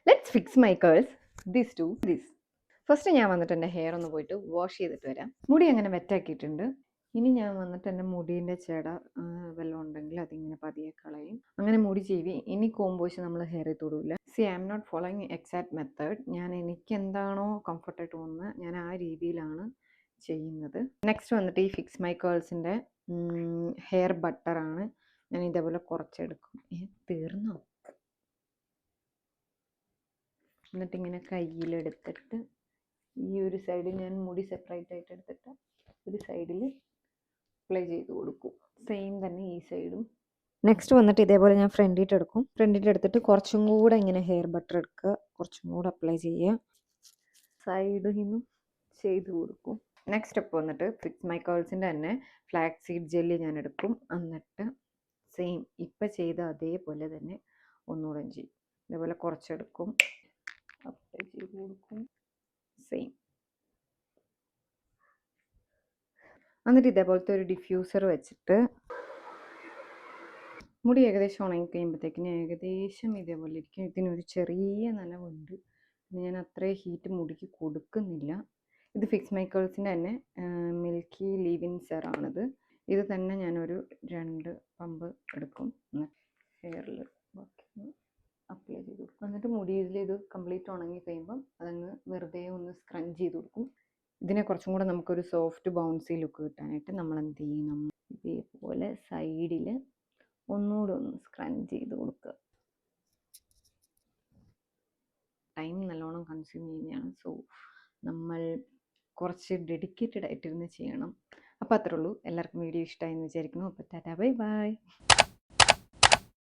Let's fix my curls this to this. First ഞാൻ വന്നിട്ട് എൻ്റെ ഹെയർ ഒന്ന് പോയിട്ട് വാഷ് ചെയ്തിട്ട് വരാം. മുടി അങ്ങനെ വെറ്റാക്കിയിട്ടുണ്ട്. ഇനി ഞാൻ വന്നിട്ട് എൻ്റെ മുടീൻ്റെ ചെട വല്ലതും ഉണ്ടെങ്കിൽ അതിങ്ങനെ പതിയെ കളയും. അങ്ങനെ മുടി ചീവി ഇനി കോമ്പോശ് നമ്മൾ ഹെയറിൽ തൊടില്ല. C I M not following exact method. എനിക്ക് എന്താണോ കംഫർട്ടായിട്ട് തോന്നുന്നത് ഞാൻ ആ രീതിയിലാണ് ചെയ്യുന്നത്. നെക്സ്റ്റ് വന്നിട്ട് ഈ ഫിക്സ് മൈ കേൾസിൻ്റെ ഹെയർ ബട്ടറാണ്. ഞാൻ ഇതേപോലെ കുറച്ചെടുക്കും. തീർന്നോ? എന്നിട്ടിങ്ങനെ കയ്യിലെടുത്തിട്ട് ഈ ഒരു സൈഡിൽ ഞാൻ മുടി സെപ്പറേറ്റ് ആയിട്ട് എടുത്തിട്ട് ഒരു സൈഡിൽ അപ്ലൈ ചെയ്ത് കൊടുക്കും. സെയിം തന്നെ ഈ സൈഡും. നെക്സ്റ്റ് വന്നിട്ട് ഇതേപോലെ ഞാൻ ഫ്രണ്ടിട്ട് എടുക്കും. ഫ്രണ്ടിട്ട് എടുത്തിട്ട് കുറച്ചും കൂടെ ഇങ്ങനെ ഹെയർ ബട്ടർ എടുക്കുക, കുറച്ചും കൂടെ അപ്ലൈ ചെയ്യുക, സൈഡിൽ നിന്നും ചെയ്ത് കൊടുക്കും. നെക്സ്റ്റ് സ്റ്റെപ്പ് വന്നിട്ട് ഫിക്സ് മൈ കേൾസിൻ്റെ തന്നെ ഫ്ലാക്സ് സീഡ് ജെല്ലി ഞാൻ എടുക്കും. എന്നിട്ട് സെയിം ഇപ്പം ചെയ്ത അതേപോലെ തന്നെ ഒന്നുകൂടെ ചെയ്യും. ഇതേപോലെ കുറച്ചെടുക്കും, അപ്ലൈ ചെയ്ത് കൊടുക്കും, സെയിം. എന്നിട്ട് ഇതേപോലത്തെ ഒരു ഡിഫ്യൂസർ വെച്ചിട്ട് മുടി ഏകദേശം ഉണങ്ങി കഴിയുമ്പോഴത്തേക്കിന് ഏകദേശം ഇതേപോലെ ഇരിക്കും. ഇതിനൊരു ചെറിയ നനവുണ്ട്. ഞാൻ അത്രയും ഹീറ്റ് മുടിക്ക് കൊടുക്കുന്നില്ല. ഇത് ഫിക്സ് മൈ കേൾസിൻ്റെ തന്നെ മിൽക്കി ലീവിൻ സെറാണിത്. ഇത് തന്നെ ഞാനൊരു 2 പമ്പ് എടുക്കും. ഹെയറിൽ അപ്ലൈ ചെയ്ത് കൊടുക്കും. എന്നിട്ട് മുടിയിൽ ഇത് കംപ്ലീറ്റ് ഉണങ്ങി കഴിയുമ്പം അതങ്ങ് വെറുതെ ഒന്ന് സ്ക്രഞ്ച് ചെയ്ത് കൊടുക്കും. ഇതിനെ കുറച്ചും കൂടെ നമുക്കൊരു സോഫ്റ്റ് ബൗൺസി ലുക്ക് കിട്ടാനായിട്ട് നമ്മൾ എന്ത് ചെയ്യണം, ഇതേപോലെ സൈഡിൽ ഒന്നുകൂടെ ഒന്ന് സ്ക്രഞ്ച് ചെയ്ത് കൊടുക്കുക. ടൈം നല്ലോണം കൺസ്യൂം ചെയ്യുന്നതാണ്. സോ നമ്മൾ കുറച്ച് ഡെഡിക്കേറ്റഡ് ആയിട്ടിരുന്ന് ചെയ്യണം. അപ്പോൾ അത്രേ ഉള്ളൂ. എല്ലാവർക്കും വീഡിയോ ഇഷ്ടമായി എന്ന് വിചാരിക്കുന്നു. അപ്പോൾ ടാറ്റാ ബൈ ബൈ.